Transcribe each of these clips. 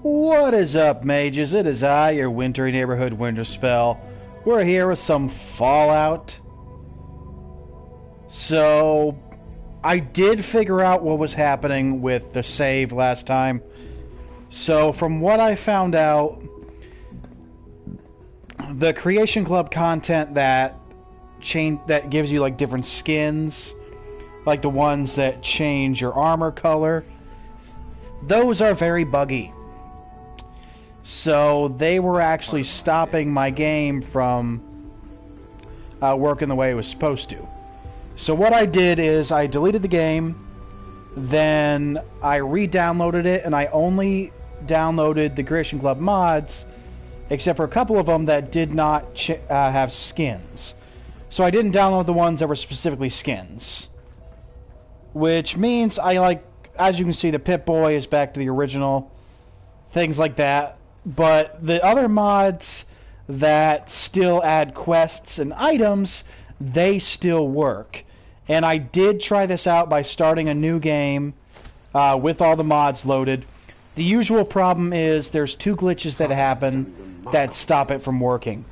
What is up, mages? It is I, your wintry neighborhood Winterspelll. We're here with some Fallout. So, I did figure out what was happening with the save last time. So, from what I found out, the Creation Club content that gives you like different skins, like the ones that change your armor color, those are very buggy. So they were actually stopping my game from working the way it was supposed to. So what I did is I deleted the game, then I re-downloaded it, and I only downloaded the Creation Club mods, except for a couple of them that did not have skins. So I didn't download the ones that were specifically skins. Which means as you can see, the Pip-Boy is back to the original, things like that. But the other mods that still add quests and items, they still work. And I did try this out by starting a new game with all the mods loaded. The usual problem is there's two glitches that happen that stop it from working.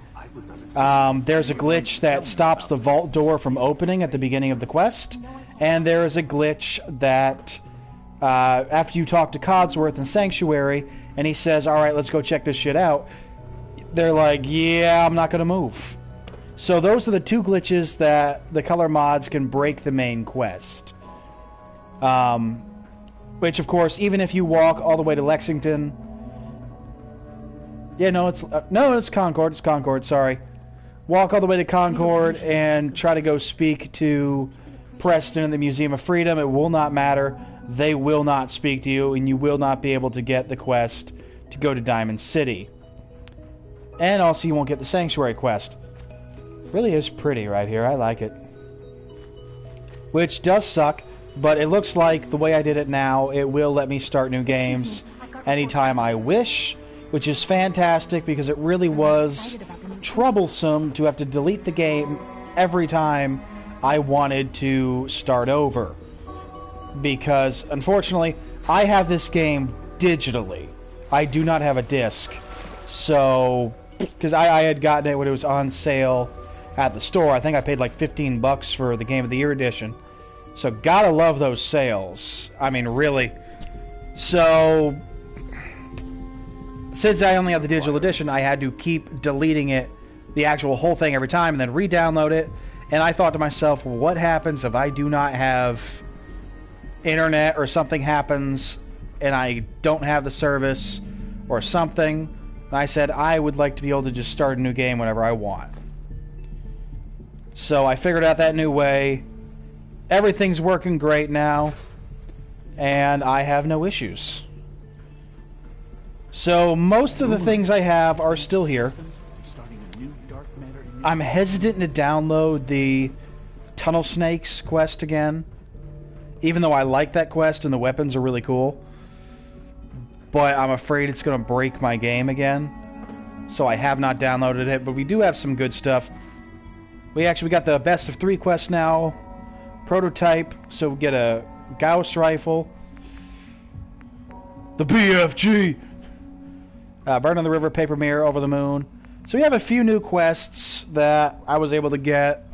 There's a glitch that stops the vault door from opening at the beginning of the quest, and there is a glitch that after you talk to Codsworth in Sanctuary, and he says, alright, let's go check this shit out, they're like, yeah, I'm not going to move. So those are the two glitches that the color mods can break the main quest. Which, of course, even if you walk all the way to Lexington... Yeah, no, it's Concord. It's Concord, sorry. Walk all the way to Concord and try to go speak to Preston in the Museum of Freedom. It will not matter. They will not speak to you, and you will not be able to get the quest to go to Diamond City. And also, you won't get the Sanctuary quest. Really is pretty right here. I like it. Which does suck, but it looks like the way I did it now, it will let me start new games anytime I wish, which is fantastic because it really was troublesome to have to delete the game every time I wanted to start over. Because, unfortunately, I have this game digitally. I do not have a disc. So, because I had gotten it when it was on sale at the store. I think I paid like $15 for the Game of the Year edition. So, gotta love those sales. I mean, really. So, since I only have the digital edition, I had to keep deleting it, the actual whole thing every time, and then re-download it. And I thought to myself, well, what happens if I do not have internet or something happens and I don't have the service or something? And I said I would like to be able to just start a new game whenever I want. So I figured out that new way. Everything's working great now, and I have no issues. So most of the things I have are still here. I'm hesitant to download the Tunnel Snakes quest again, even though I like that quest and the weapons are really cool. But I'm afraid it's going to break my game again, so I have not downloaded it. But we do have some good stuff. We got the best of 3 quest now, prototype, so we get a Gauss rifle, the BFG, Burn on the River, Paper Mirror, Over the Moon. So we have a few new quests that I was able to get.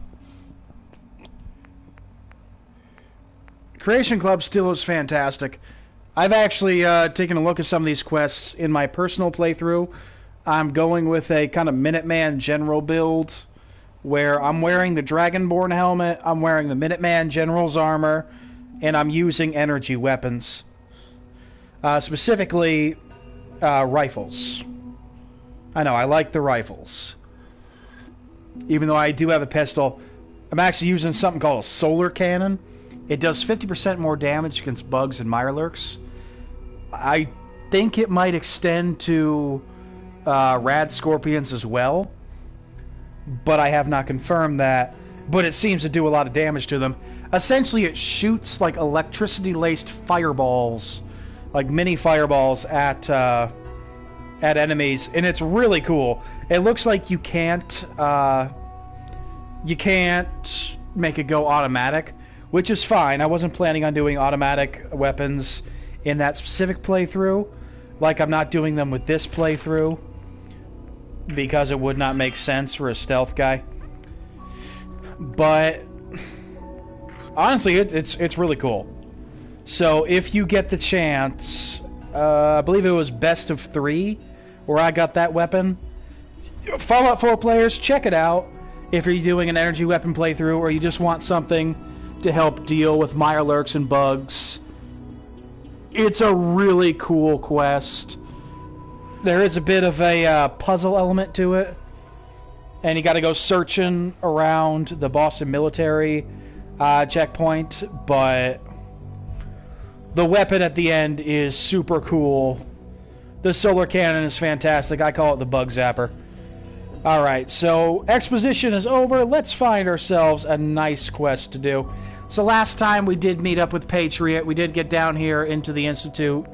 Creation Club still is fantastic. I've actually taken a look at some of these quests in my personal playthrough. I'm going with a kind of Minuteman General build, where I'm wearing the Dragonborn helmet, I'm wearing the Minuteman General's armor, and I'm using energy weapons. Specifically, rifles. I know, I like the rifles. Even though I do have a pistol, I'm actually using something called a solar cannon. It does 50% more damage against bugs and mirelurks. I think it might extend to rad scorpions as well, but I have not confirmed that. But it seems to do a lot of damage to them. Essentially, it shoots like electricity-laced fireballs, like mini fireballs at enemies, and it's really cool. It looks like you can't make it go automatic, which is fine. I wasn't planning on doing automatic weapons in that specific playthrough, Like, I'm not doing them with this playthrough because it would not make sense for a stealth guy. But honestly, it's really cool. So if you get the chance, I believe it was best of 3 where I got that weapon. Fallout 4 players, check it out if you're doing an energy weapon playthrough or you just want something to help deal with Mirelurks and bugs. It's a really cool quest. There is a bit of a puzzle element to it. And you got to go searching around the Boston military checkpoint. But the weapon at the end is super cool. The solar cannon is fantastic. I call it the bug zapper. Alright, so exposition is over. Let's find ourselves a nice quest to do. So last time we did meet up with Patriot. We did get down here into the Institute.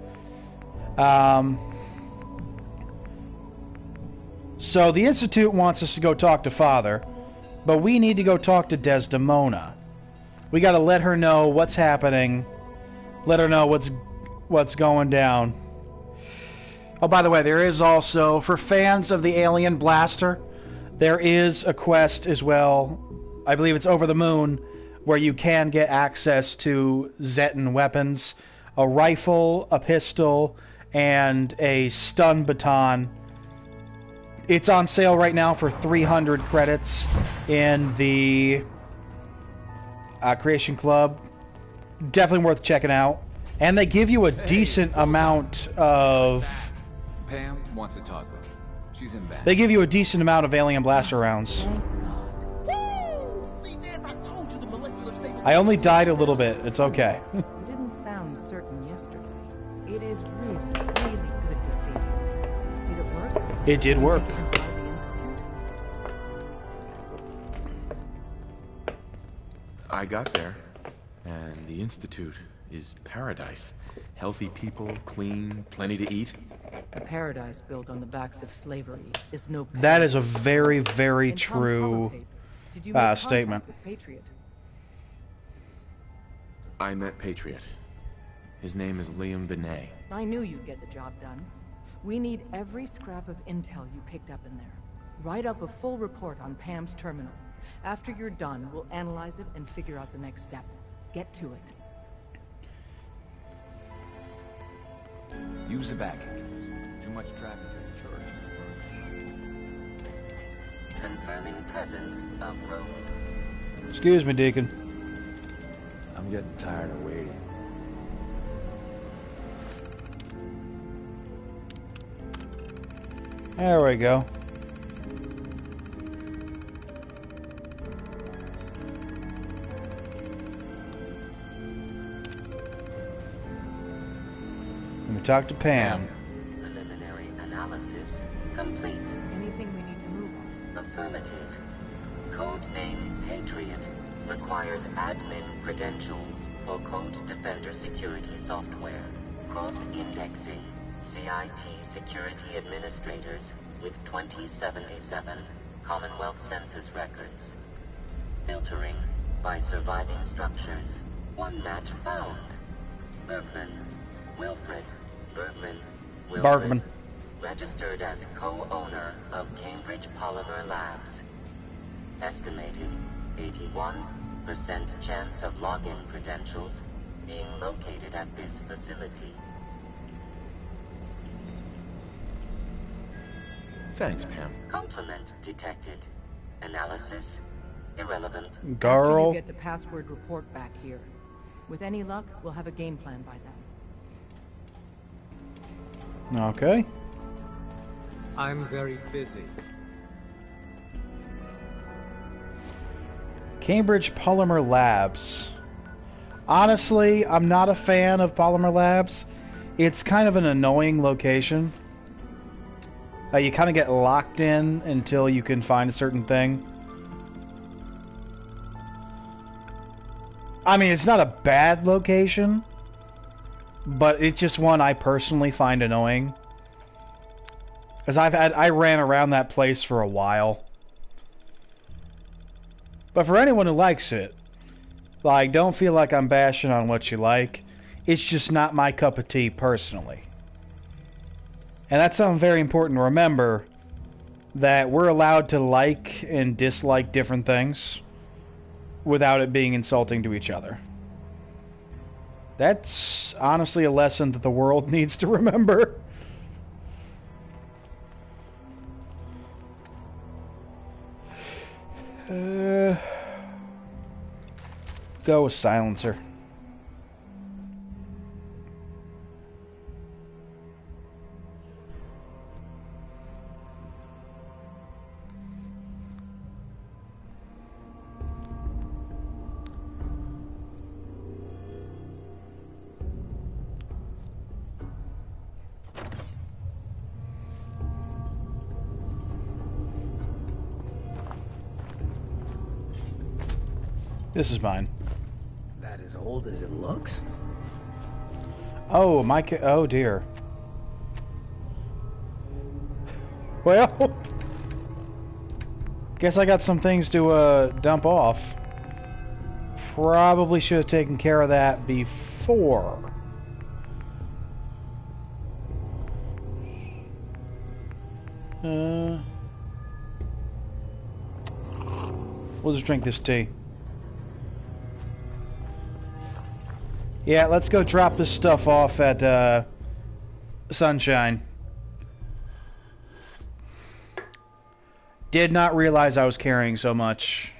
So the Institute wants us to go talk to Father, but we need to go talk to Desdemona. We got to let her know what's happening. Let her know what's going down. Oh, by the way, there is also, for fans of the Alien Blaster, there is a quest as well. I believe it's Over the Moon, where you can get access to Zetan weapons. A rifle, a pistol, and a stun baton. It's on sale right now for 300 credits in the Creation Club. Definitely worth checking out. And they give you a decent amount of... Pam wants to talk with you. She's in bed. They give you a decent amount of Alien Blaster rounds. I only died a little bit. It's okay. You didn't sound certain yesterday. It is really, really good to see you. Did it work? It did work. Inside the Institute? I got there, and the Institute is paradise. Healthy people, clean, plenty to eat. A paradise built on the backs of slavery is no paradise. That is a very, very true Did you make contact statement. with Patriot? I met Patriot. His name is Liam Benet. I knew you'd get the job done. We need every scrap of intel you picked up in there. Write up a full report on Pam's terminal. After you're done, we'll analyze it and figure out the next step. Get to it. Use the back entrance. Too much traffic in the church. Confirming presence of Rove. Excuse me, Deacon. I'm getting tired of waiting. There we go. Let me talk to Pam. Preliminary analysis complete. Anything we need to move on? Affirmative. Codename Patriot requires admin credentials for Code Defender security software. Cross-indexing CIT security administrators with 2077 Commonwealth Census records. Filtering by surviving structures. One match found. Bergman. Wilfred. Bergman. Bergman. Registered as co-owner of Cambridge Polymer Labs. Estimated 81% chance of login credentials being located at this facility. Thanks, Pam. Complement detected. Analysis irrelevant. After you Girl. get the password report back here. With any luck, we'll have a game plan by then. Okay. I'm very busy. Cambridge Polymer Labs. Honestly, I'm not a fan of Polymer Labs. It's kind of an annoying location. You kind of get locked in until you can find a certain thing. I mean, it's not a bad location, but it's just one I personally find annoying. Because I ran around that place for a while. But for anyone who likes it, like, don't feel like I'm bashing on what you like. It's just not my cup of tea personally. And that's something very important to remember, that we're allowed to like and dislike different things without it being insulting to each other. That's honestly a lesson that the world needs to remember. Go with silencer. This is mine. That as old as it looks? Oh, oh dear. Well, guess I got some things to dump off. Probably should have taken care of that before. We'll just drink this tea. Yeah, let's go drop this stuff off at Sunshine. Did not realize I was carrying so much.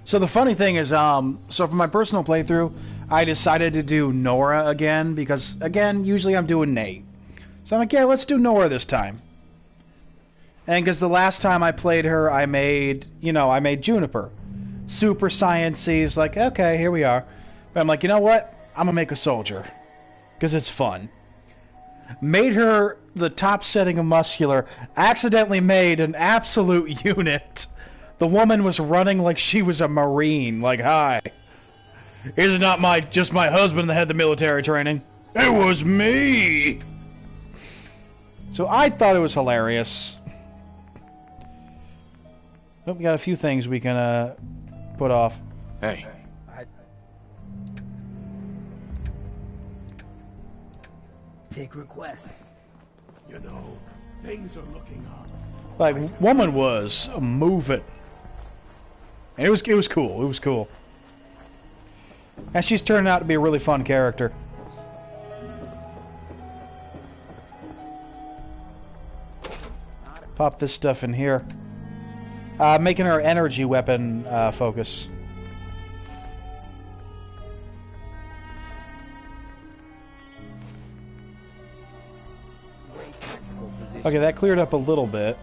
So the funny thing is, so for my personal playthrough, I decided to do Nora again, because, again, usually I'm doing Nate. So I'm like, yeah, let's do Nora this time. And because the last time I played her, I made Juniper. Super sciencey, is like, okay, here we are. But I'm like, you know what? I'm gonna make a soldier. Because it's fun. Made her the top setting of muscular, accidentally made an absolute unit. The woman was running like she was a Marine, like, hi. It's not just my husband that had the military training. It was me! So I thought it was hilarious. Oh, we got a few things we can put off. Hey. Take requests. You know, things are looking up. Like, woman was moving. And it was cool. It was cool. And she's turned out to be a really fun character. Pop this stuff in here. Making our energy weapon focus. Okay, that cleared up a little bit.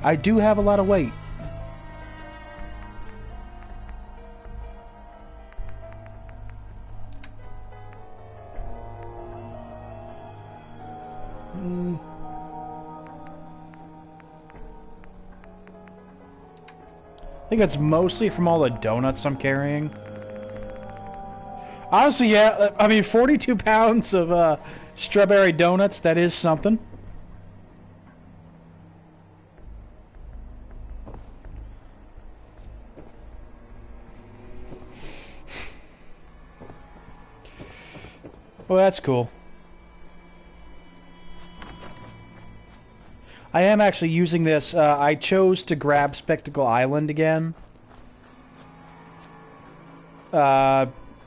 I do have a lot of weight. I think that's mostly from all the donuts I'm carrying. Honestly, yeah, I mean, 42 pounds of strawberry donuts, that is something. Well, that's cool. I am actually using this. I chose to grab Spectacle Island again.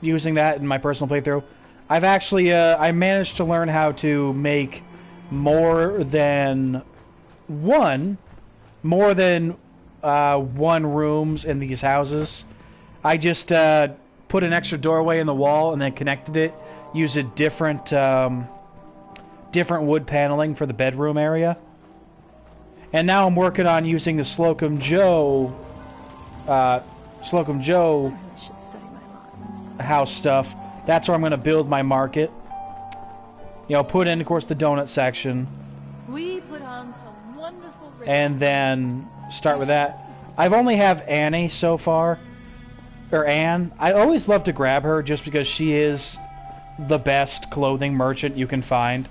Using that in my personal playthrough. I've actually, I managed to learn how to make more than one rooms in these houses. I just put an extra doorway in the wall and then connected it. Used a different wood paneling for the bedroom area. And now I'm working on using the Slocum Joe house stuff. That's where I'm going to build my market. You know, put in, of course, the donut section. We put on some wonderful and then start with that. I've only have Annie so far. Or Anne. I always love to grab her just because she is the best clothing merchant you can find.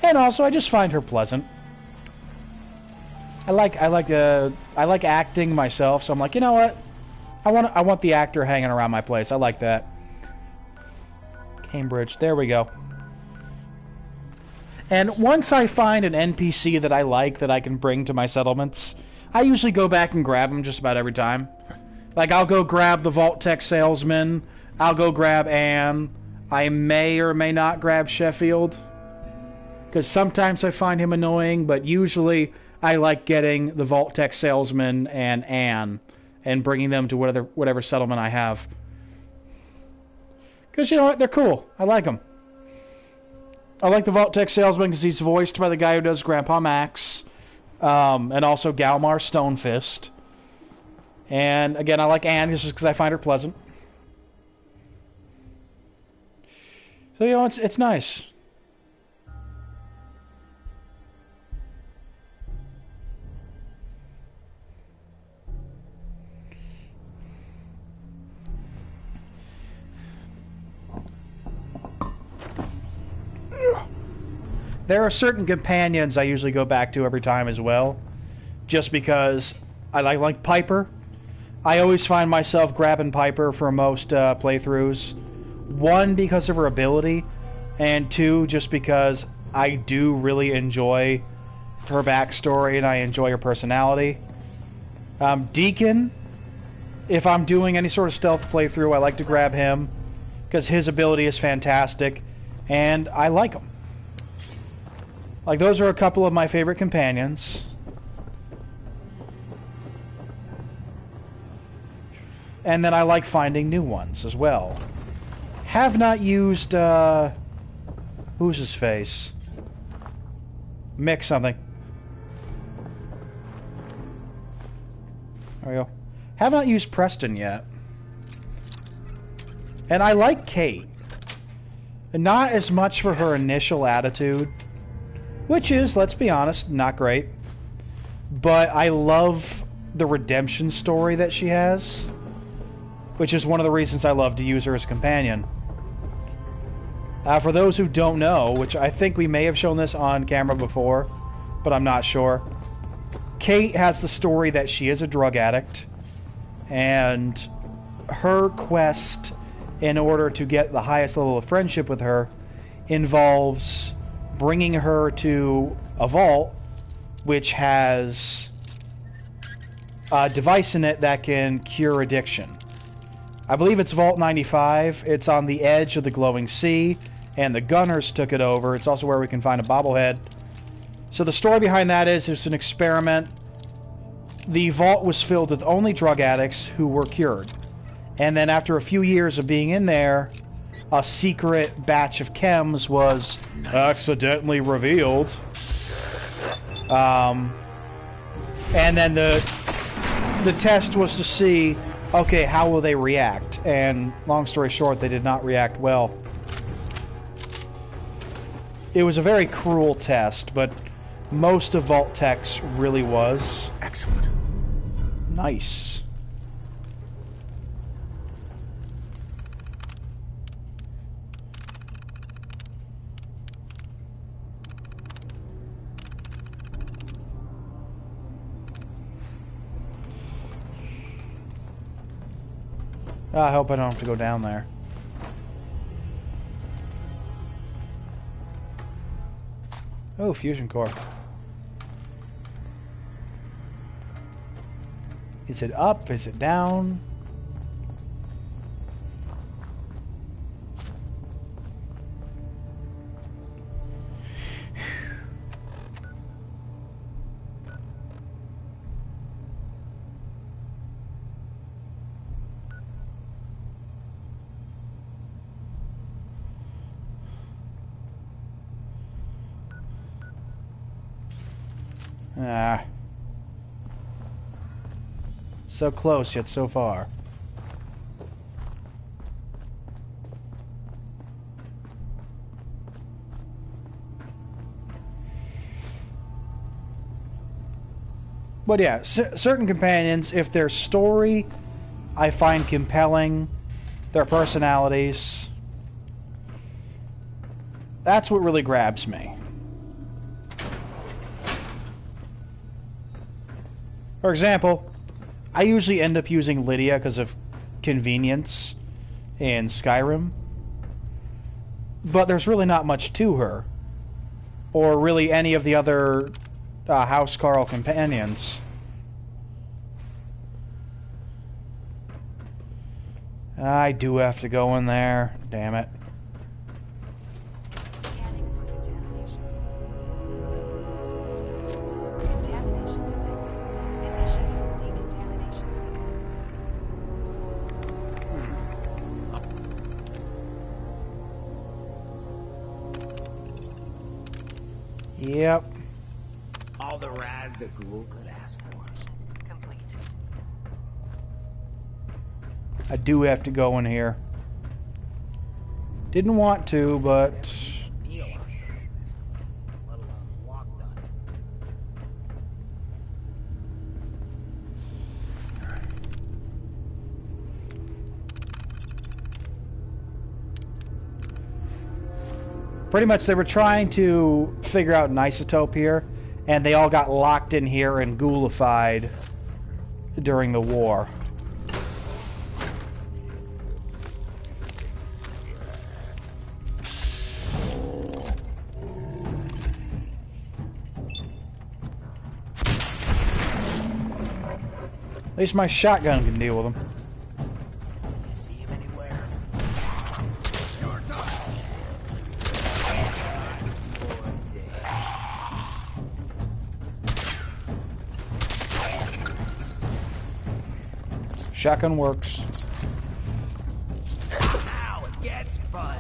And also, I just find her pleasant. I like acting myself, so I'm like, you know what? I want the actor hanging around my place. I like that. Cambridge, there we go. And once I find an NPC that I like that I can bring to my settlements, I usually go back and grab them just about every time. Like, I'll go grab the Vault Tech salesman, I'll go grab Anne, I may or may not grab Sheffield, because sometimes I find him annoying, but usually I like getting the Vault Tech salesman and Anne and bringing them to whatever settlement I have. Because, you know what, they're cool. I like them. I like the Vault Tech salesman because he's voiced by the guy who does Grandpa Max, and also Galmar Stonefist. And again, I like Anne just because I find her pleasant. So, you know, it's nice. There are certain companions I usually go back to every time as well, just because I like Piper. I always find myself grabbing Piper for most playthroughs. One, because of her ability, and two, just because I do really enjoy her backstory and I enjoy her personality. Deacon, if I'm doing any sort of stealth playthrough, I like to grab him because his ability is fantastic and I like him. Like, those are a couple of my favorite companions. And then I like finding new ones as well. Have not used, who's his face? Mick something. There we go. Have not used Preston yet. And I like Kate. Not as much for her initial attitude, which is, let's be honest, not great. But I love the redemption story that she has, which is one of the reasons I love to use her as a companion. For those who don't know, which I think we may have shown this on camera before, but I'm not sure, Kate has the story that she is a drug addict, and her quest in order to get the highest level of friendship with her involves bringing her to a vault which has a device in it that can cure addiction. I believe it's Vault 95. It's on the edge of the glowing sea, and the Gunners took it over. It's also where we can find a bobblehead. So the story behind that is it's an experiment. The vault was filled with only drug addicts who were cured. And then after a few years of being in there, a secret batch of chems was accidentally revealed. And then the test was to see, okay, how will they react? And long story short, they did not react well. It was a very cruel test, but most of Vault Tech's really was. Excellent. Nice. I hope I don't have to go down there. Oh, fusion core. Is it up? Is it down? Ah. So close, yet so far. But yeah, certain companions, if their story I find compelling, their personalities, That's what really grabs me. For example, I usually end up using Lydia because of convenience in Skyrim. But there's really not much to her. Or really any of the other House Carl companions. I do have to go in there. Damn it. Yep. All the rads a ghoul could ask for. Complete. I do have to go in here. Didn't want to, but... Meal off something this quick, let alone walk done. Pretty much they were trying to figure out an isotope here, and they all got locked in here and ghoulified during the war. At least my shotgun can deal with them. You see him anywhere? Shotgun works. Ow, it gets fun.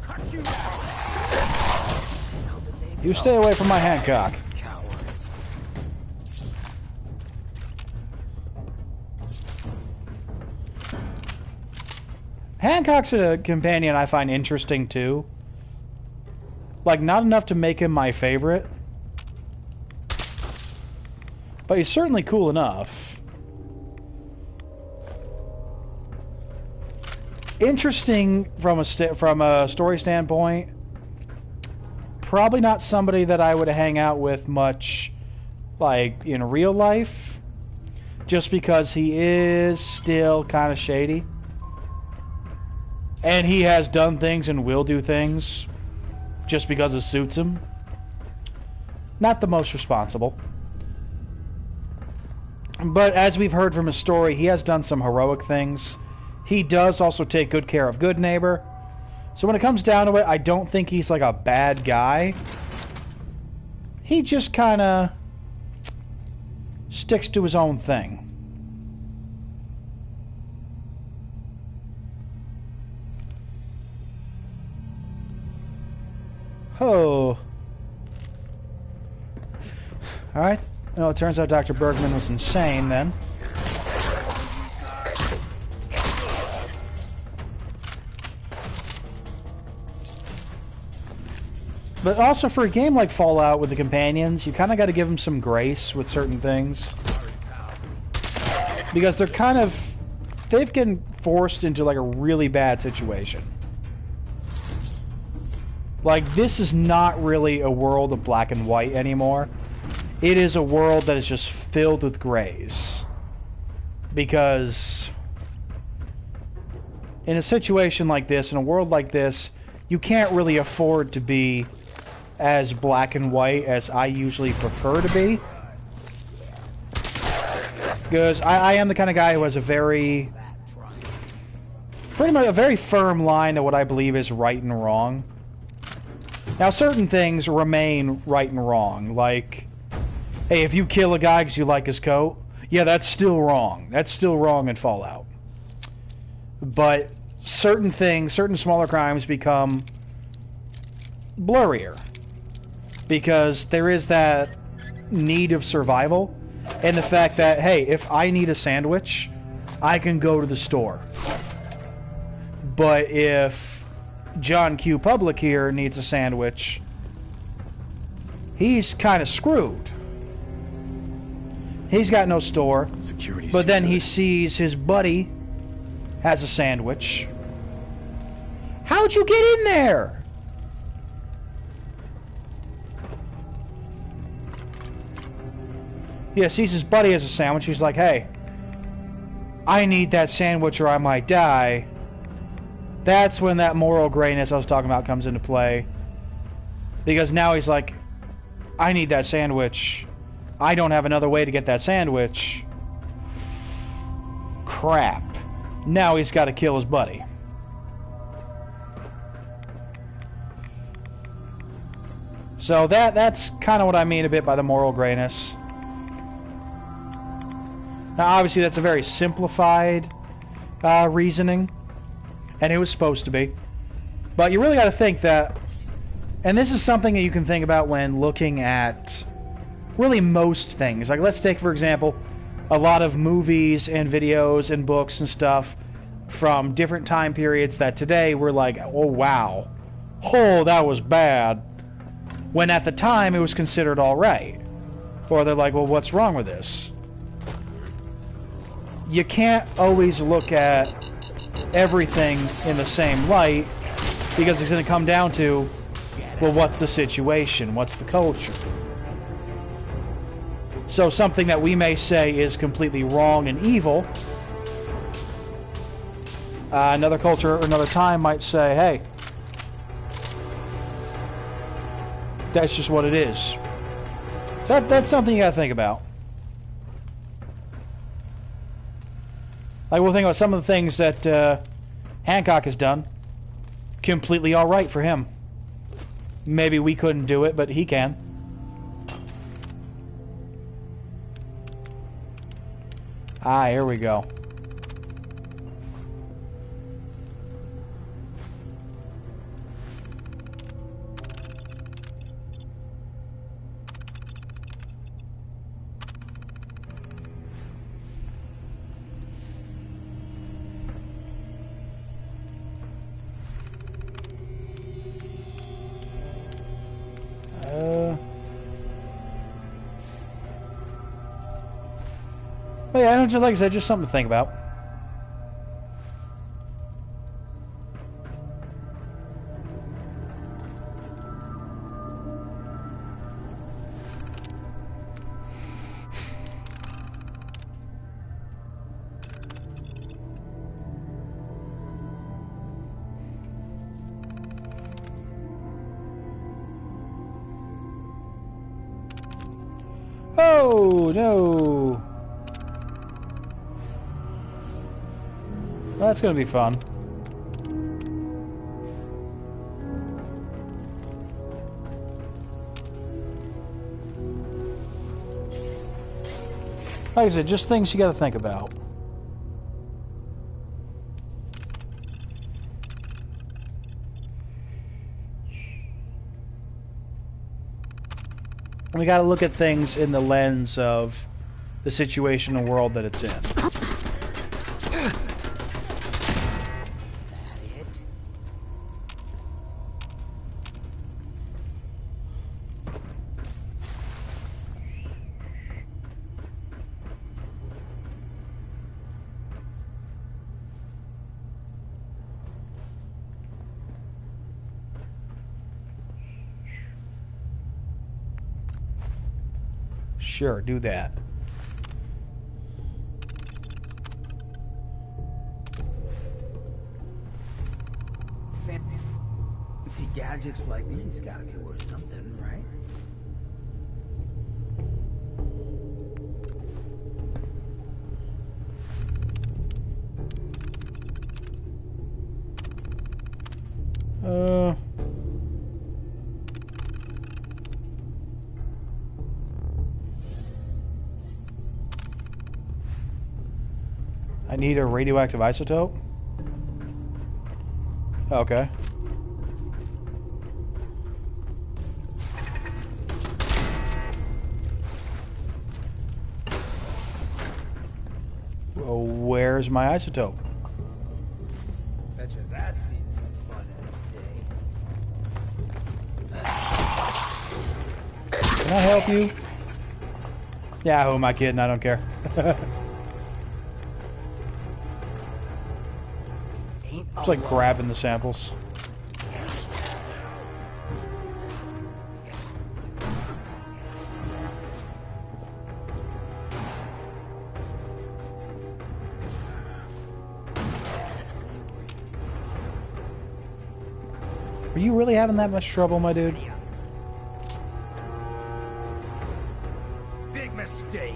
Cut you down. You stay away from my Hancock. Cowards. Hancock's a companion I find interesting too. Like, not enough to make him my favorite. But he's certainly cool enough. Interesting from a story standpoint. Probably not somebody that I would hang out with much, like, in real life. Just because he is still kind of shady. And he has done things and will do things just because it suits him. Not the most responsible. But as we've heard from his story, he has done some heroic things. He does also take good care of good neighbor. So when it comes down to it, I don't think he's like a bad guy. He just kind of sticks to his own thing. Oh. Alright. Well, it turns out Dr. Bergman was insane then. But also for a game like Fallout with the companions, you kind of got to give them some grace with certain things. Because they're kind of... they've been forced into like a really bad situation. Like, this is not really a world of black and white anymore. It is a world that is just filled with grays. Because in a situation like this, in a world like this, you can't really afford to be as black and white as I usually prefer to be. Because I am the kind of guy who has a very... pretty much a very firm line of what I believe is right and wrong. Now, certain things remain right and wrong. Like, hey, if you kill a guy because you like his coat, yeah, that's still wrong. That's still wrong in Fallout. But certain things, certain smaller crimes become blurrier. Because there is that need of survival. And the fact that, hey, if I need a sandwich, I can go to the store. But if John Q. Public here needs a sandwich, he's kind of screwed. He's got no store. Security's but too then good. he sees his buddy has a sandwich. How'd you get in there? Yeah, sees his buddy as a sandwich. He's like, hey, I need that sandwich or I might die. That's when that moral grayness I was talking about comes into play. Because now he's like, I need that sandwich. I don't have another way to get that sandwich. Crap. Now he's got to kill his buddy. So that's kind of what I mean a bit by the moral grayness. Now, obviously, that's a very simplified reasoning, and it was supposed to be. But you really got to think that, and this is something that you can think about when looking at really most things. Like, let's take, for example, a lot of movies and videos and books and stuff from different time periods that today we're like, oh, wow. Oh, that was bad. When at the time, it was considered all right. Or they're like, well, what's wrong with this? You can't always look at everything in the same light, because it's going to come down to, well, what's the situation? What's the culture? So something that we may say is completely wrong and evil, another culture or another time might say, hey, that's just what it is. So that's something you got to think about. Like, we'll think about some of the things that Hancock has done. Completely all right for him. Maybe we couldn't do it, but he can. Ah, here we go. Well, yeah, I don't just, like I said, just something to think about. Oh, no. That's going to be fun. Like I said, just things you got to think about. And we got to look at things in the lens of the situation and world that it's in. Sure, do that. Fancy gadgets like these gotta be worth something, right? I need a radioactive isotope? Okay. Well, where's my isotope? Betcha that sees some fun in its day. Can I help you? Yeah, who am I kidding? I don't care. It's like grabbing the samples. Are you really having that much trouble, my dude? Big mistake.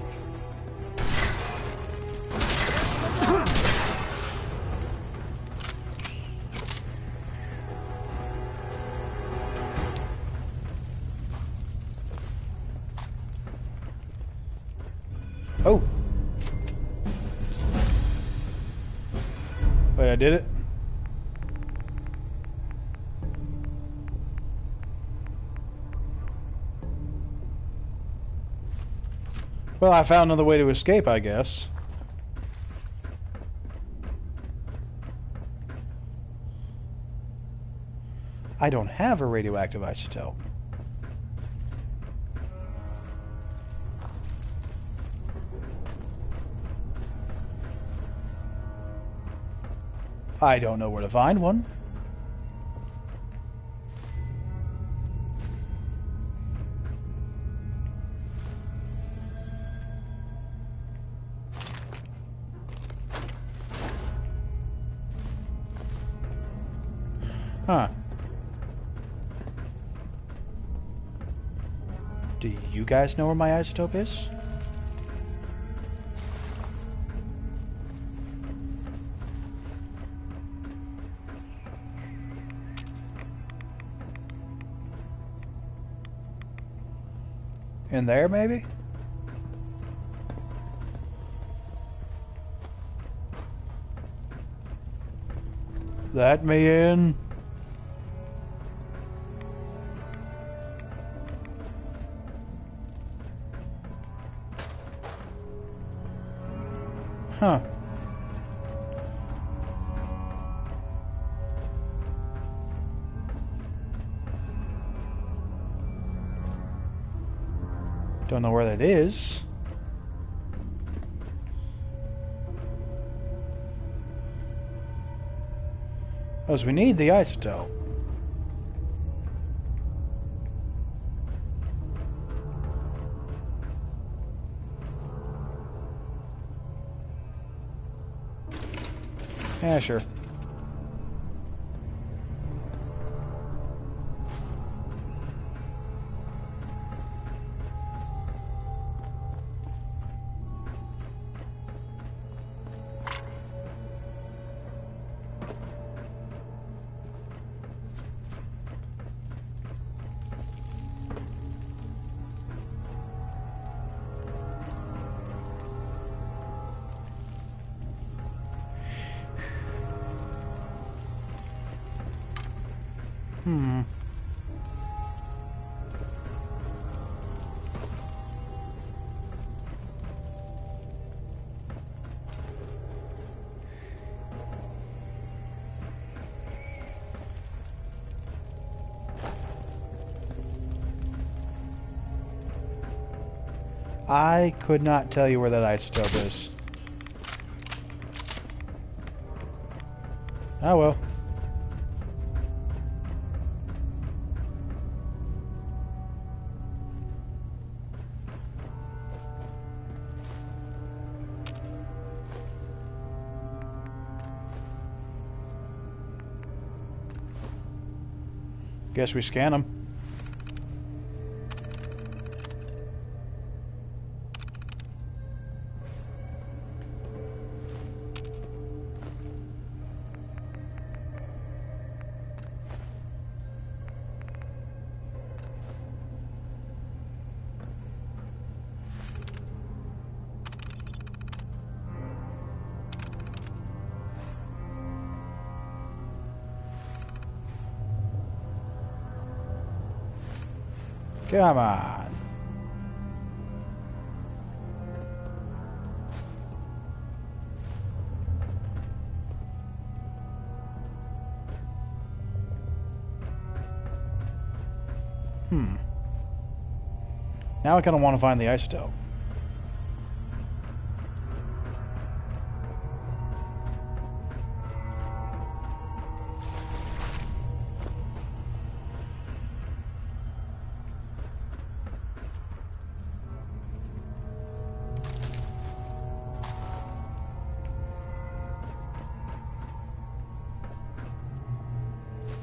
Oh. Wait, I did it? Well, I found another way to escape, I guess. I don't have a radioactive isotope. I don't know where to find one. Huh. Do you guys know where my isotope is? In there, maybe? Let me in. Huh. Don't know where that is. Because we need the isotope. Yeah, sure. I could not tell you where that isotope is. Oh well. Guess we scan them. Come on. Now I kind of want to find the isotope.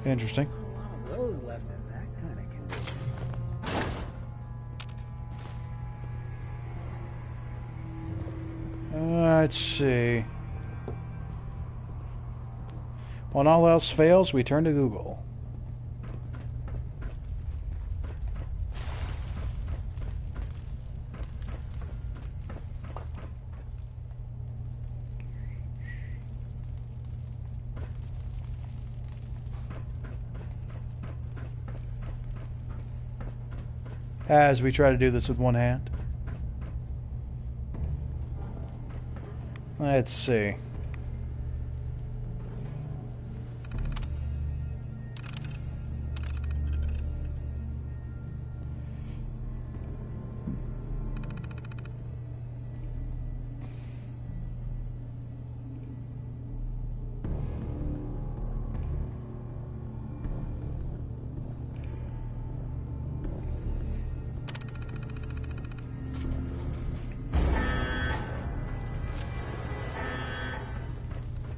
Interesting. A lot of clothes left in that kind of condition. Let's see. When all else fails, we turn to Google. As we try to do this with one hand. Let's see.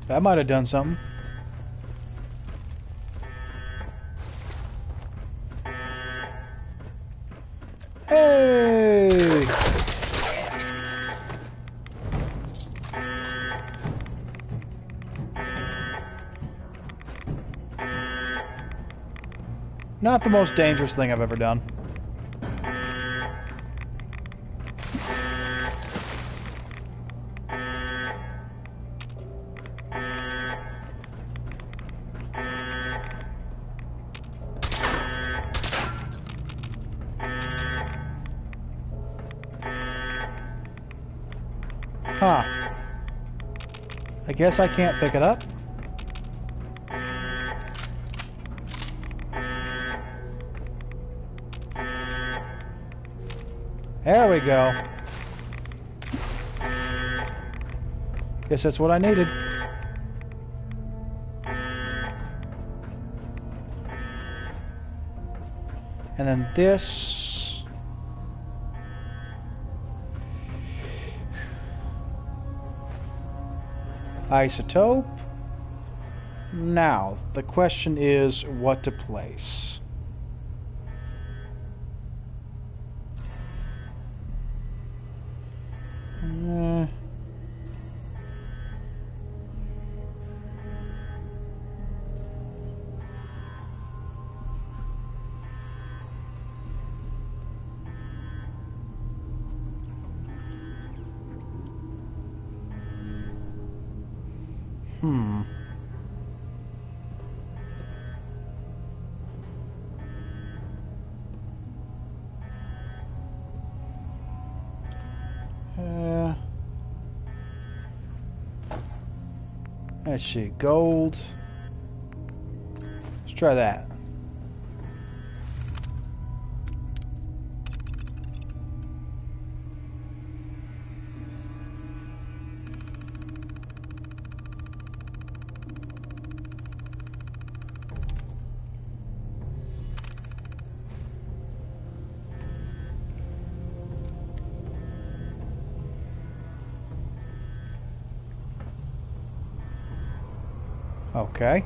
That might have done something. Hey! Not the most dangerous thing I've ever done. Huh. I guess I can't pick it up. There we go. Guess that's what I needed. And then this. Isotope. Now, the question is what to place. Let's see, gold. Let's try that. Okay.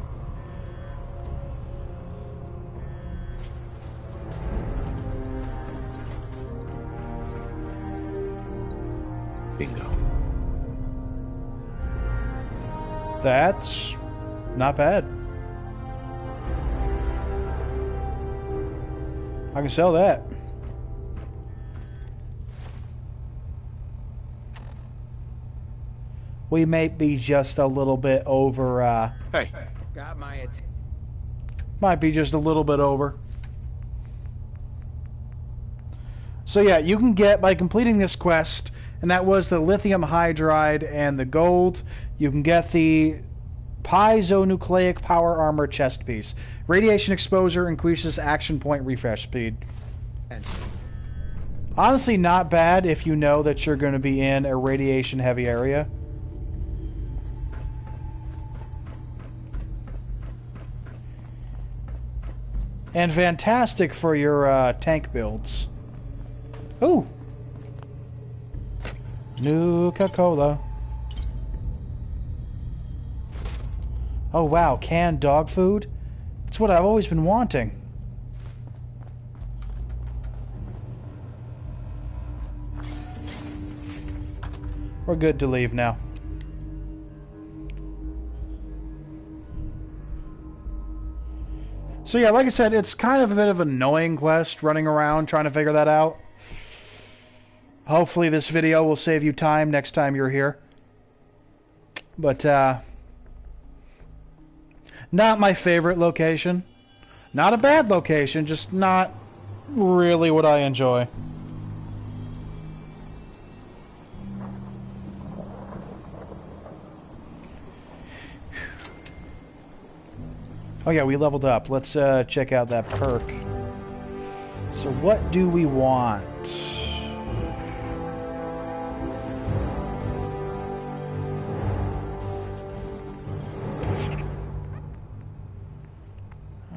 Bingo. That's not bad. I can sell that. We may be just a little bit over, Hey. Got my attention. might be just a little bit over. So yeah, you can get, by completing this quest, and that was the lithium hydride and the gold, you can get the piezonucleic power armor chest piece. Radiation exposure increases action point refresh speed. Honestly, not bad if you know that you're going to be in a radiation heavy area. And fantastic for your tank builds. Ooh! Nuka-Cola. Oh wow, canned dog food? It's what I've always been wanting. We're good to leave now. So yeah, like I said, it's kind of a bit of an annoying quest running around trying to figure that out. Hopefully this video will save you time next time you're here. But, not my favorite location. Not a bad location, just not really what I enjoy. Oh yeah, we leveled up. Let's check out that perk. So what do we want?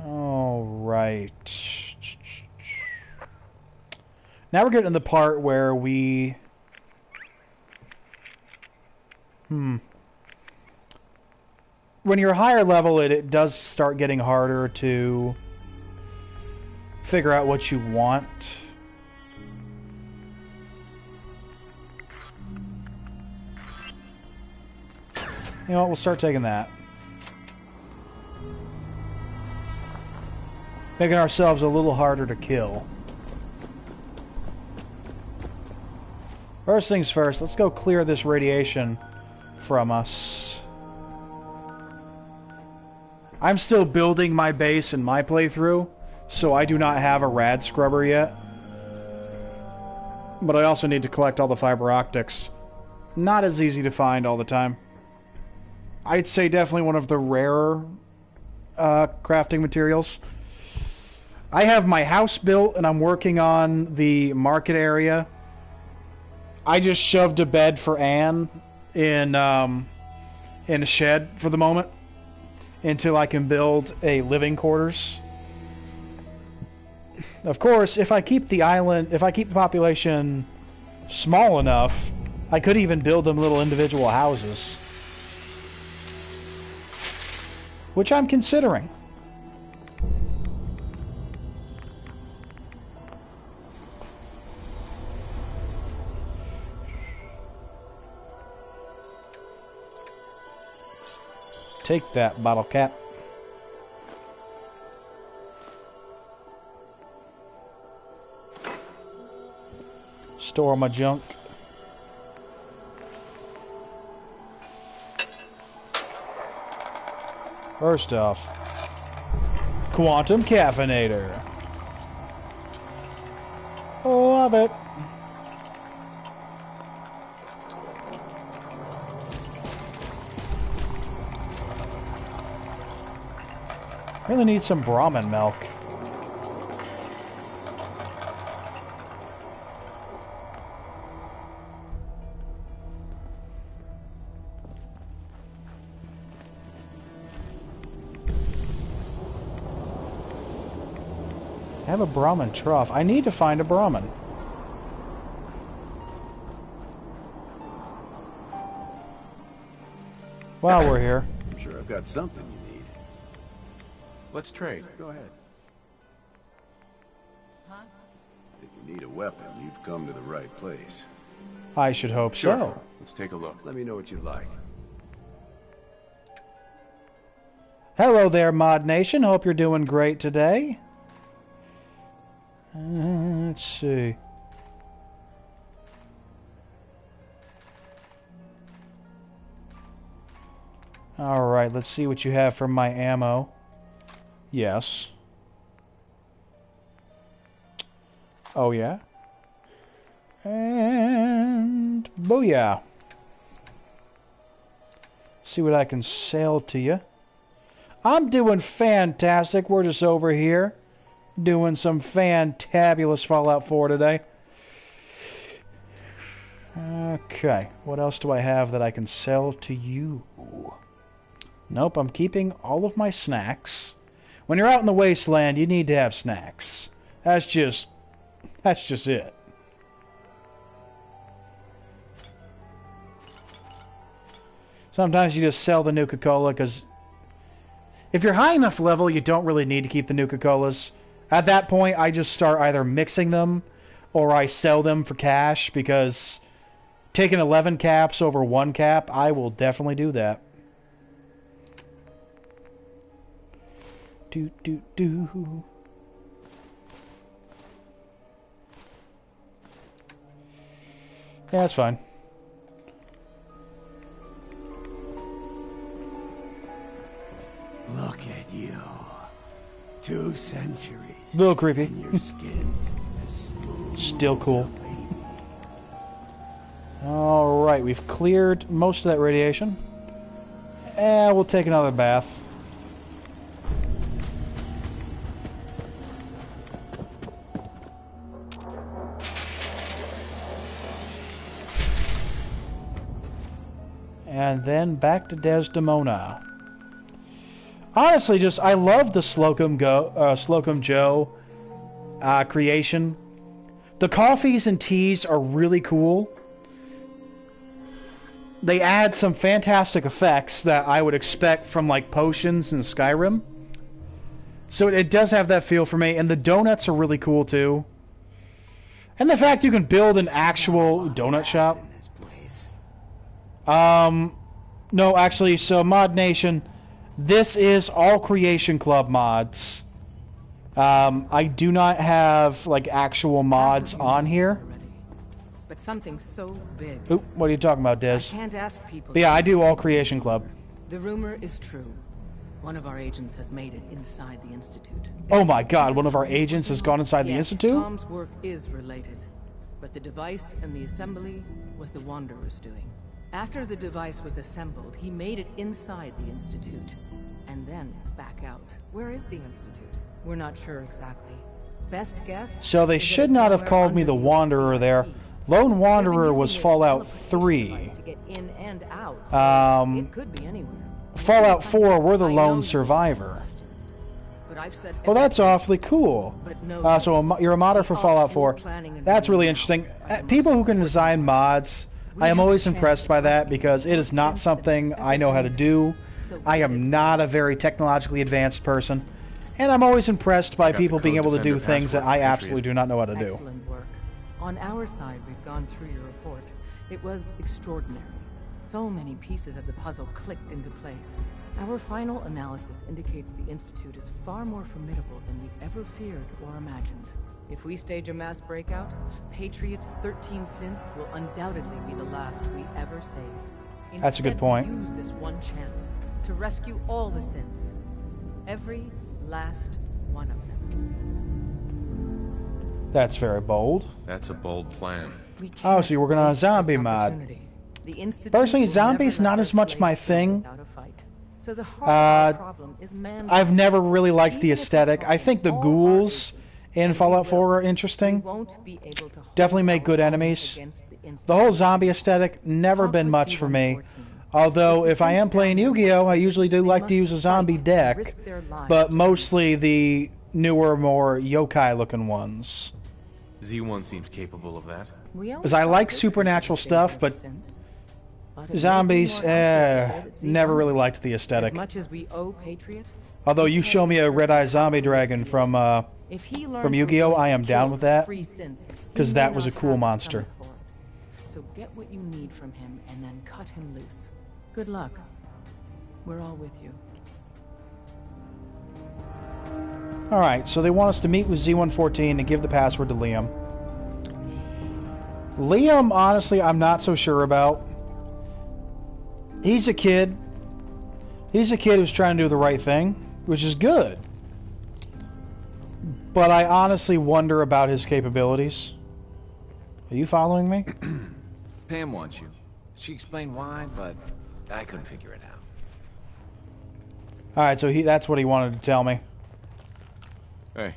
All right. Now we're getting to the part where we... When you're higher level, it does start getting harder to figure out what you want. You know what, we'll start taking that. Making ourselves a little harder to kill. First things first, let's go clear this radiation from us. I'm still building my base in my playthrough, so I do not have a rad scrubber yet. But I also need to collect all the fiber optics. Not as easy to find all the time. I'd say definitely one of the rarer crafting materials. I have my house built and I'm working on the market area. I just shoved a bed for Anne in a shed for the moment until I can build a living quarters. Of course, if I keep the population small enough, I could even build them little individual houses. Which I'm considering. Take that, bottle cap. Store my junk. First off, Quantum Caffeinator. Love it. Really need some Brahmin milk. I have a Brahmin trough. I need to find a Brahmin. While we're here. I'm sure I've got something you need. Let's trade. Go ahead. If you need a weapon, you've come to the right place. I should hope Sure. so. Let's take a look. Let me know what you like. Hello there, Mod Nation. Hope you're doing great today. Let's see. Alright, let's see what you have for my ammo. Yes. Oh, yeah. And booyah. See what I can sell to you. I'm doing fantastic. We're just over here doing some fantabulous Fallout 4 today. Okay, what else do I have that I can sell to you? Nope, I'm keeping all of my snacks. When you're out in the wasteland, you need to have snacks. That's just it. Sometimes you just sell the Nuka-Cola because if you're high enough level, you don't really need to keep the Nuka-Colas. At that point, I just start either mixing them or I sell them for cash because taking 11 caps over 1 cap, I will definitely do that. Do. Yeah, that's fine. Look at you. 2 centuries. A little creepy. And your skin's as smooth. Still cool. Alright, we've cleared most of that radiation. And we'll take another bath. And then back to Desdemona. Honestly, I love the Slocum Joe creation. The coffees and teas are really cool. They add some fantastic effects that I would expect from like potions in Skyrim. So it does have that feel for me, and the donuts are really cool too. And the fact you can build an actual donut shop. No, actually, so Mod Nation, this is all Creation Club mods. I do not have, like, actual mods on here. But something so big. Oop, what are you talking about, Des? I can't ask people. But yeah, I do all Creation Club. The rumor is true. One of our agents has made it inside the Institute. Oh my god, one of our agents has gone inside the Institute? Tom's work is related. But the device and the assembly was the Wanderer's doing. After the device was assembled, he made it inside the Institute, and then back out. Where is the Institute? We're not sure exactly. Best guess? So they should not have called me the Wanderer there. Lone Wanderer was Fallout 3. To get in and out, it could be anywhere. Fallout 4, we're the lone survivor. Oh, that's awfully cool. So you're a modder for Fallout 4. That's really interesting. People who can design mods, I am always impressed by that because it is not something I know how to do. I am not a very technologically advanced person. And I'm always impressed by people being able to do things that I absolutely do not know how to do. Excellent work. On our side, we've gone through your report. It was extraordinary. So many pieces of the puzzle clicked into place. Our final analysis indicates the Institute is far more formidable than we ever feared or imagined. If we stage a mass breakout, Patriot's 13 synths will undoubtedly be the last we ever save. That's a good point. Use this one chance to rescue all the synths. Every last one of them. That's very bold. That's a bold plan. Oh, so you're working on a zombie mod. Personally, zombies not as much my thing. I've never really liked the aesthetic. I think the ghouls in Fallout 4 are interesting. Definitely make good enemies. The whole zombie aesthetic, never been much for me. Although, if I am playing Yu-Gi-Oh!, I usually do like to use a zombie deck. But mostly the newer, more yokai-looking ones. Z1 seems capable of that. Because I like supernatural stuff, but zombies, never really liked the aesthetic. Although you show me a red-eye zombie dragon from Yu-Gi-Oh!, I am down with that, because that was a cool monster. So get what you need from him and then cut him loose. Good luck. We're all with you. Alright, so they want us to meet with Z114 and give the password to Liam. Liam, honestly, I'm not so sure about. He's a kid. He's a kid who's trying to do the right thing, which is good. But I honestly wonder about his capabilities. Are you following me? Pam wants you. She explained why, but I couldn't figure it out. Alright, so that's what he wanted to tell me. Hey.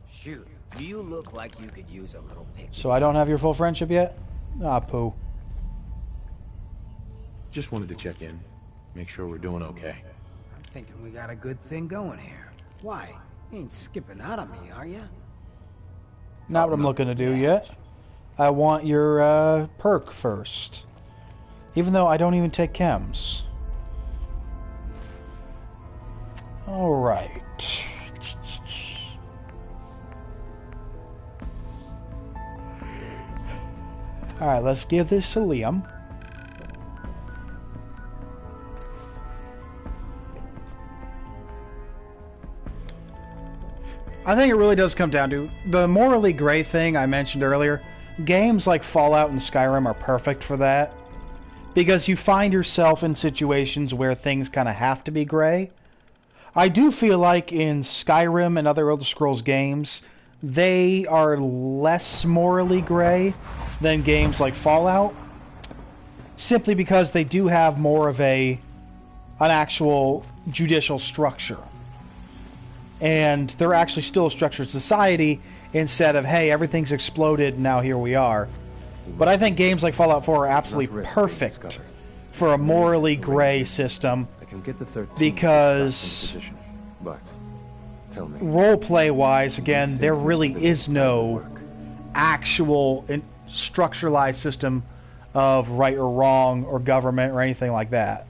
Shoot, you look like you could use a little pick. So I don't have your full friendship yet? Ah, poo. Just wanted to check in. Make sure we're doing okay. I'm thinking we got a good thing going here. Why? You ain't skipping out on me, are you? Not what I'm looking to do yet. I want your perk first. Even though I don't even take chems. Alright. Alright, let's give this to Liam. I think it really does come down to the morally gray thing I mentioned earlier. Games like Fallout and Skyrim are perfect for that. Because you find yourself in situations where things kind of have to be gray. I do feel like in Skyrim and other Elder Scrolls games, they are less morally gray than games like Fallout. Simply because they do have more of an actual judicial structure. And they're actually still a structured society instead of, hey, everything's exploded, now here we are. But I think games like Fallout 4 are absolutely perfect for a morally gray system because roleplay-wise, again, there really is no actual structuralized system of right or wrong or government or anything like that.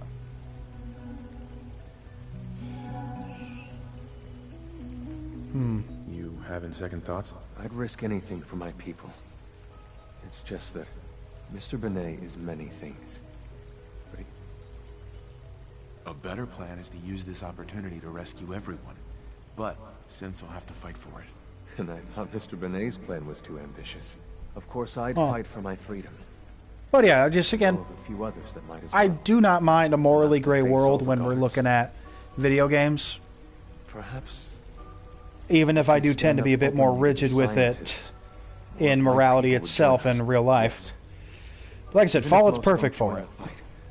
You having second thoughts? I'd risk anything for my people. It's just that Mr. Benet is many things. But A better plan is to use this opportunity to rescue everyone. But since I'll have to fight for it. And I thought Mr. Benet's plan was too ambitious. Of course, I'd fight for my freedom. But yeah, just again, A few others that might as I well. do not mind a morally gray world when we're looking at video games. Perhaps Even if I do tend to be a bit more rigid with it in morality itself in real life. Like I said, Fallout's perfect for it.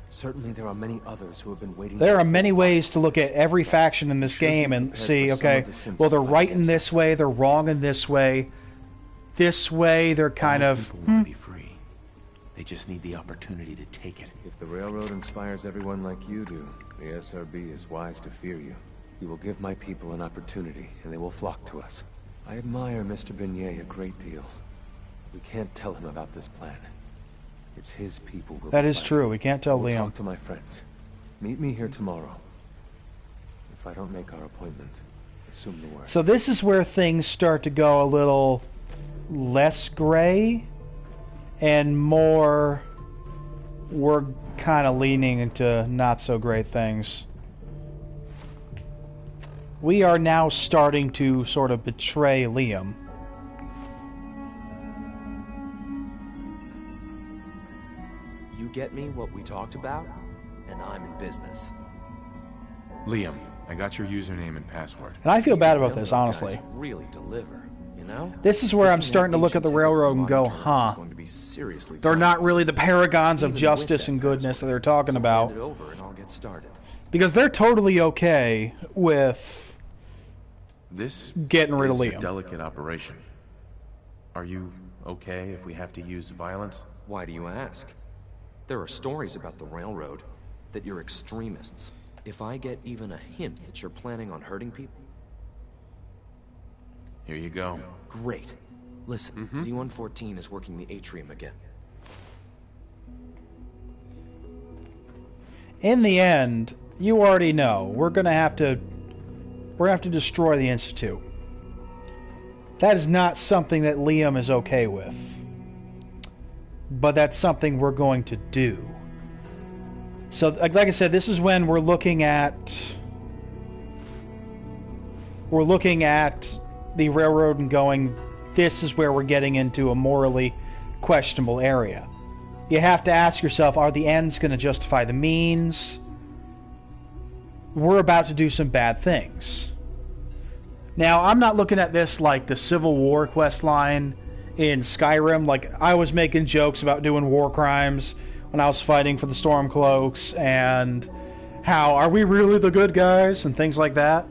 Certainly there are many others who have been waiting. There are many ways to look at every faction in this game and see, okay, well, they're right in this way, they're wrong in this way. This way, they're kind of... People will be free. They just need the opportunity to take it. If the railroad inspires everyone like you do, the SRB is wise to fear you. You will give my people an opportunity, and they will flock to us. I admire Mr. Benet a great deal. We can't tell him about this plan. It's his people. That is true. We can't tell Liam. Talk to my friends. Meet me here tomorrow. If I don't make our appointment, assume the worst. So this is where things start to go a little less gray and more... We're kind of leaning into not so great things. We are now starting to sort of betray Liam. You get me what we talked about, and I'm in business. Liam, I got your username and password. And I feel bad about this, honestly. Really deliver, you know? This is where I'm starting to look at the railroad and go, huh. They're not really the paragons of justice and goodness that they're talking about. Because they're totally okay with This getting rid of is Liam. a delicate operation. Are you okay if we have to use violence? Why do you ask? There are stories about the railroad, that you're extremists. If I get even a hint that you're planning on hurting people... Here you go. Great. Listen, Z-114 is working the atrium again. In the end, you already know, we're gonna have to destroy the Institute. That is not something that Liam is okay with. But that's something we're going to do. So, like I said, this is when we're looking at the railroad and going, this is where we're getting into a morally questionable area. You have to ask yourself, are the ends going to justify the means? We're about to do some bad things. Now, I'm not looking at this like the Civil War quest line in Skyrim. Like, I was making jokes about doing war crimes when I was fighting for the Stormcloaks and how, are we really the good guys, and things like that.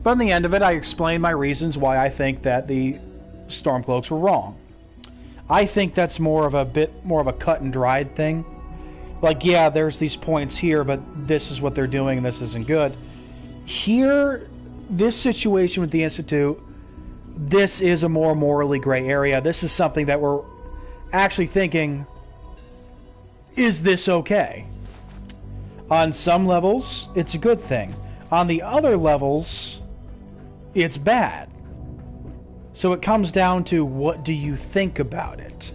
But in the end of it, I explained my reasons why I think that the Stormcloaks were wrong. I think that's a bit more of a cut and dried thing. Like, yeah, there's these points here, but this is what they're doing and this isn't good. Here, this situation with the Institute, this is a more morally gray area. This is something that we're actually thinking, is this okay? On some levels, it's a good thing. On the other levels, it's bad. So it comes down to, what do you think about it?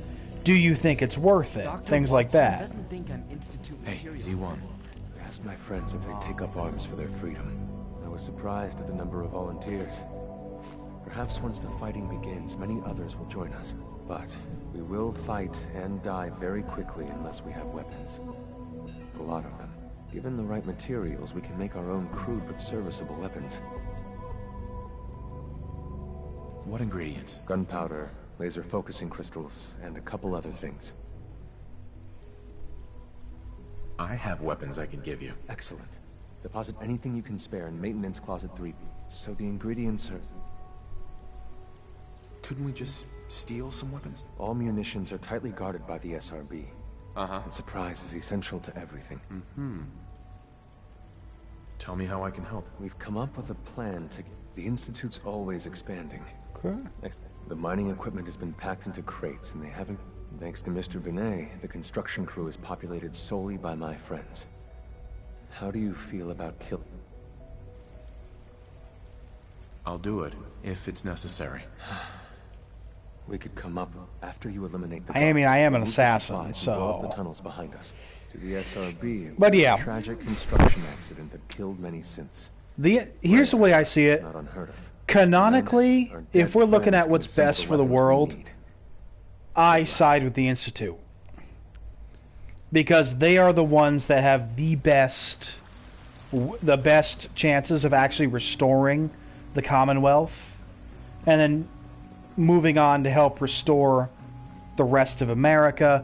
Do you think it's worth it? Dr. Things like Watson that. doesn't think I'm Institute Hey, material. Z1. Ask my friends if they'd take up arms for their freedom. I was surprised at the number of volunteers. Perhaps once the fighting begins, many others will join us. But we will fight and die very quickly unless we have weapons. A lot of them. Given the right materials, we can make our own crude but serviceable weapons. What ingredients? Gunpowder, laser focusing crystals, and a couple other things. I have weapons I can give you. Excellent. Deposit anything you can spare in Maintenance Closet 3, so the ingredients are... Couldn't we just steal some weapons? All munitions are tightly guarded by the SRB. Uh-huh. And surprise is essential to everything. Mm-hmm. Tell me how I can help. We've come up with a plan to... The Institute's always expanding. Okay. The mining equipment has been packed into crates, and they haven't... Thanks to Mr. Binet, the construction crew is populated solely by my friends. How do you feel about killing... I'll do it, if it's necessary. We could come up after you eliminate the I mean, guards, I am an remove the assassin, supplies, and blow up the so... tunnels behind us. To the SRB, it But was yeah. a tragic construction accident that killed many synths. Here's the way I see it. Not unheard of. Canonically, Our dead if we're looking friends at what's can assemble best for the weapons we world, need. I side with the Institute. Because they are the ones that have the best chances of actually restoring the Commonwealth, and then moving on to help restore the rest of America,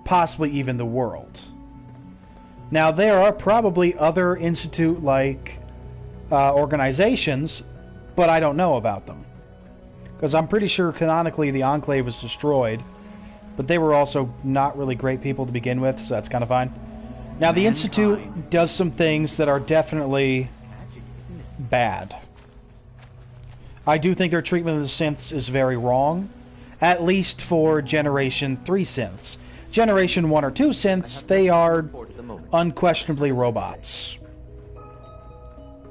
possibly even the world. Now, there are probably other Institute-like organizations, but I don't know about them. Because I'm pretty sure canonically the Enclave was destroyed, but they were also not really great people to begin with, so that's kind of fine. Now, the Institute does some things that are definitely bad. I do think their treatment of the synths is very wrong, at least for Generation 3 synths. Generation 1 or 2 synths, they are unquestionably robots.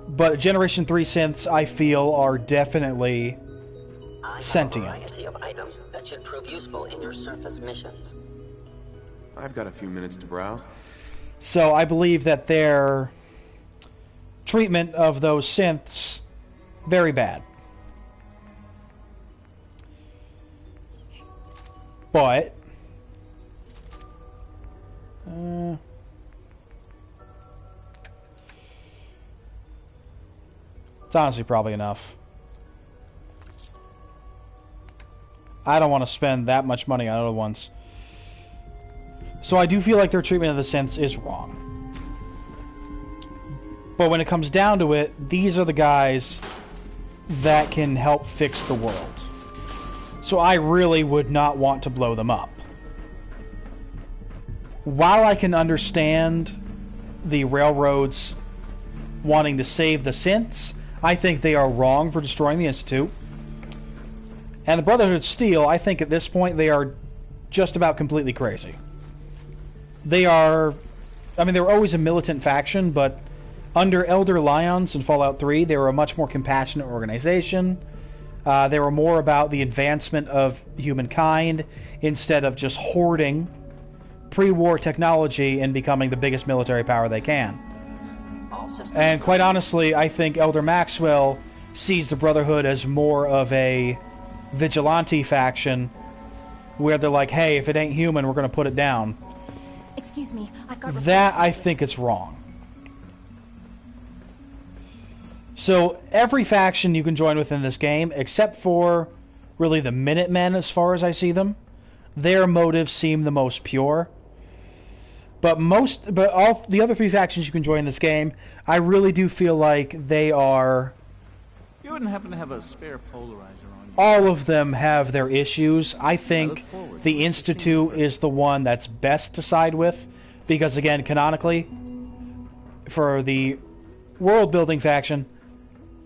But Generation 3 synths, I feel, are definitely sentient. A variety of items that should prove useful in your surface missions. I've got a few minutes to browse. So I believe that their treatment of those synths, very bad. But it's honestly probably enough. I don't want to spend that much money on other ones. So I do feel like their treatment of the synths is wrong. But when it comes down to it, these are the guys that can help fix the world. So I really would not want to blow them up. While I can understand the railroads wanting to save the synths, I think they are wrong for destroying the Institute. And the Brotherhood of Steel, I think at this point they are just about completely crazy. They are... I mean, they were always a militant faction, but under Elder Lyons in Fallout 3, they were a much more compassionate organization. They were more about the advancement of humankind instead of just hoarding pre-war technology and becoming the biggest military power they can. And quite honestly, I think Elder Maxwell sees the Brotherhood as more of a vigilante faction where they're like, hey, if it ain't human, we're going to put it down. Excuse me, I've got... That, I think it's wrong. So, every faction you can join within this game, except for, really, the Minutemen as far as I see them, their motives seem the most pure. But all the other three factions you can join in this game, I really do feel like they are... You wouldn't happen to have a spare polarizer on you? All of them have their issues. I think the Institute is the one that's best to side with, because again, canonically, for the world-building faction,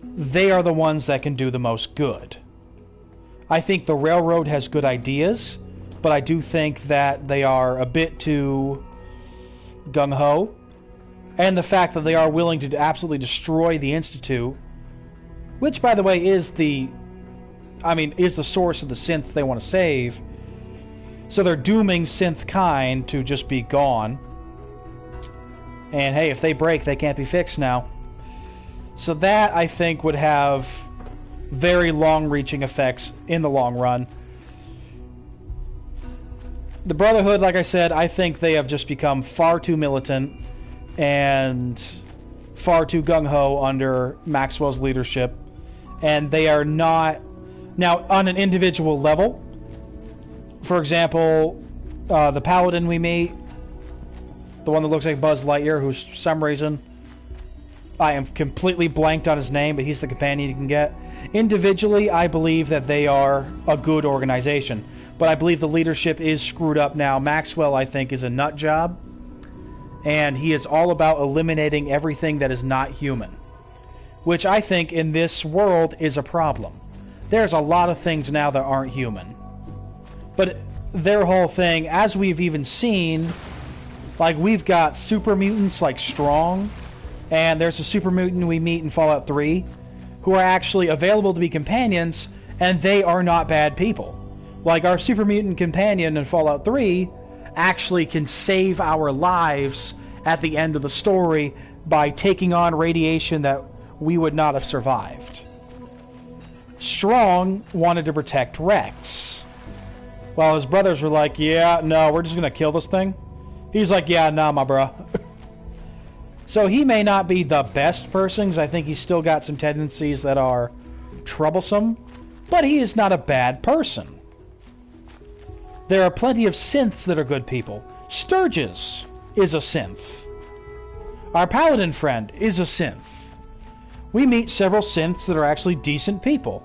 they are the ones that can do the most good. I think the Railroad has good ideas, but I do think that they are a bit too gung-ho. And the fact that they are willing to absolutely destroy the Institute, which, by the way, is the source of the synths they want to save. So they're dooming synth kind to just be gone. And hey, if they break, they can't be fixed now. So that, I think, would have very long-reaching effects in the long run. The Brotherhood, like I said, I think they have just become far too militant and far too gung-ho under Maxwell's leadership. And they are not... Now, on an individual level, for example, the Paladin we meet, the one that looks like Buzz Lightyear, who's, for some reason, I am completely blanked on his name, but he's the companion you can get. Individually, I believe that they are a good organization, but I believe the leadership is screwed up now. Maxwell, I think, is a nut job, and he is all about eliminating everything that is not human, which I think in this world is a problem. There's a lot of things now that aren't human. But their whole thing, as we've even seen, like we've got super mutants like Strong, and there's a super mutant we meet in Fallout 3 who are actually available to be companions, and they are not bad people. Like our super mutant companion in Fallout 3 actually can save our lives at the end of the story by taking on radiation that we would not have survived. Strong wanted to protect Rex, while his brothers were like, yeah, no, we're just gonna kill this thing. He's like, yeah, nah, my bruh. So he may not be the best person, because I think he's still got some tendencies that are troublesome, but he is not a bad person. There are plenty of synths that are good people. Sturgis is a synth. Our paladin friend is a synth. We meet several synths that are actually decent people.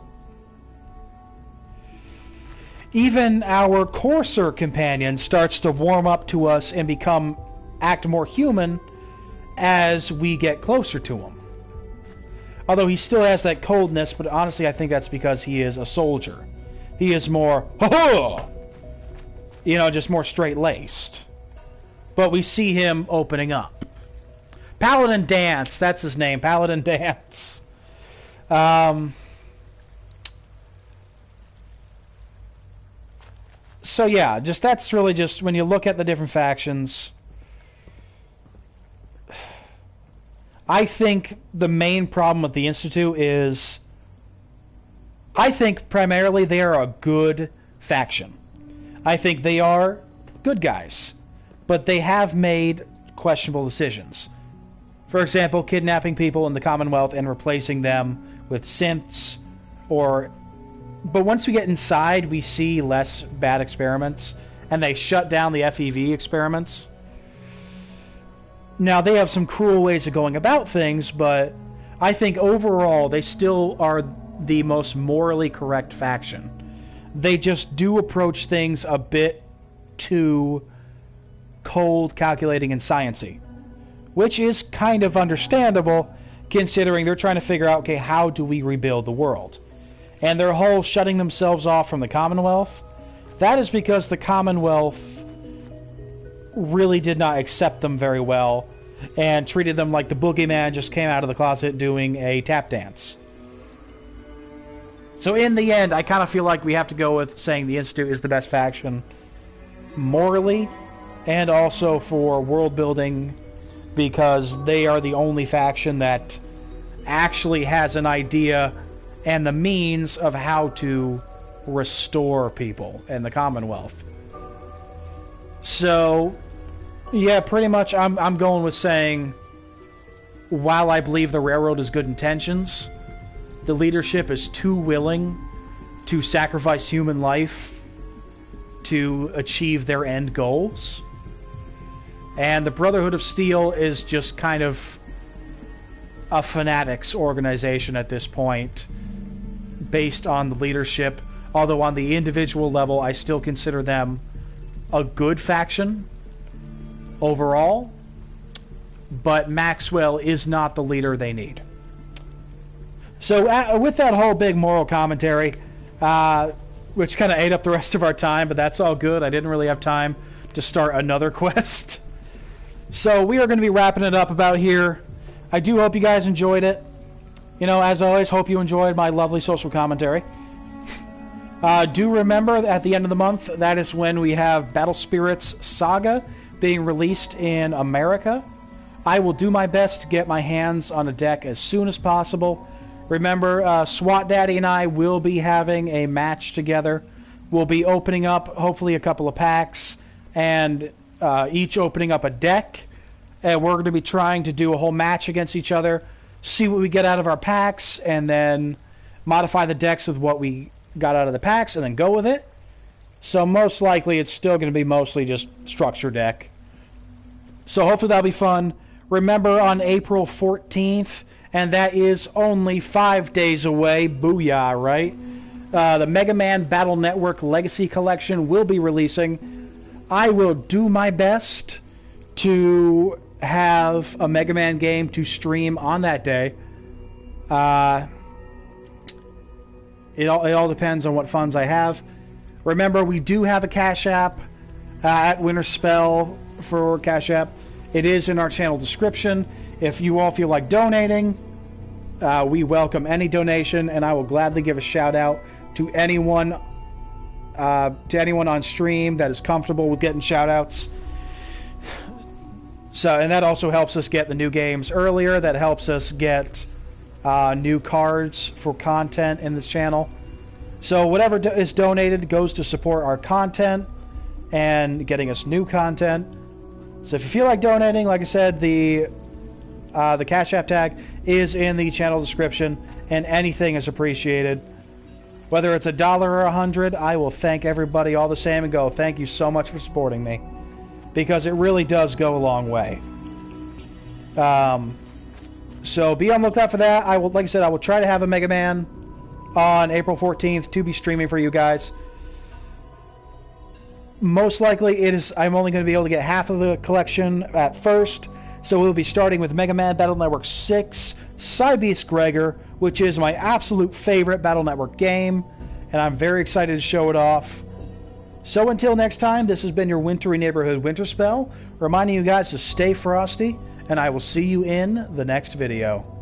Even our coarser companion starts to warm up to us and act more human as we get closer to him. Although he still has that coldness, but honestly I think that's because he is a soldier. He is more, ho-ho! You know, just more straight-laced. But we see him opening up. Paladin Dance, that's his name, Paladin Dance. So yeah, that's really just, when you look at the different factions, I think the main problem with the Institute is, I think primarily they are a good faction. I think they are good guys, but they have made questionable decisions. For example, kidnapping people in the Commonwealth and replacing them with synths, but once we get inside, we see less bad experiments, and they shut down the FEV experiments. Now, they have some cruel ways of going about things, but I think overall they still are the most morally correct faction. They just do approach things a bit too cold, calculating, and sciencey, which is kind of understandable considering they're trying to figure out, okay, how do we rebuild the world? And their whole shutting themselves off from the Commonwealth, that is because the Commonwealth really did not accept them very well and treated them like the boogeyman just came out of the closet doing a tap dance. So in the end, I kind of feel like we have to go with saying the Institute is the best faction morally and also for world building, because they are the only faction that actually has an idea and the means of how to restore people in the Commonwealth. So, yeah, pretty much I'm going with saying, while I believe the Railroad has good intentions, the leadership is too willing to sacrifice human life to achieve their end goals. And the Brotherhood of Steel is just kind of a fanatics organization at this point, based on the leadership. Although on the individual level, I still consider them a good faction overall. But Maxwell is not the leader they need. So with that whole big moral commentary, which kind of ate up the rest of our time, but that's all good. I didn't really have time to start another quest. So we are going to be wrapping it up about here. I do hope you guys enjoyed it. You know, as always, hope you enjoyed my lovely social commentary. Do remember that at the end of the month, that is when we have Battle Spirits Saga being released in America. I will do my best to get my hands on a deck as soon as possible. Remember, SWAT Daddy and I will be having a match together. We'll be opening up, hopefully, a couple of packs, and each opening up a deck. And we're going to be trying to do a whole match against each other, see what we get out of our packs, and then modify the decks with what we got out of the packs, and then go with it. So most likely, it's still going to be mostly just structure deck. So hopefully that'll be fun. Remember, on April 14th, and that is only 5 days away, booyah, right? The Mega Man Battle Network Legacy Collection will be releasing. I will do my best to have a Mega Man game to stream on that day. It all depends on what funds I have. Remember, we do have a Cash App at Winterspelll for Cash App. It is in our channel description. If you all feel like donating, we welcome any donation, and I will gladly give a shout out to anyone on stream that is comfortable with getting shout outs. So, and that also helps us get the new games earlier. That helps us get new cards for content in this channel. So whatever is donated goes to support our content and getting us new content. So if you feel like donating, like I said, the Cash App tag is in the channel description, and anything is appreciated. Whether it's $1 or $100, I will thank everybody all the same and go, thank you so much for supporting me. Because it really does go a long way. So be on the lookout for that. Like I said, I will try to have a Mega Man on April 14th to be streaming for you guys. Most likely, I'm only going to be able to get half of the collection at first. So we'll be starting with Mega Man Battle Network 6, Cybeast Gregor, which is my absolute favorite Battle Network game, and I'm very excited to show it off. So until next time, this has been your wintry neighborhood Winterspell, reminding you guys to stay frosty, and I will see you in the next video.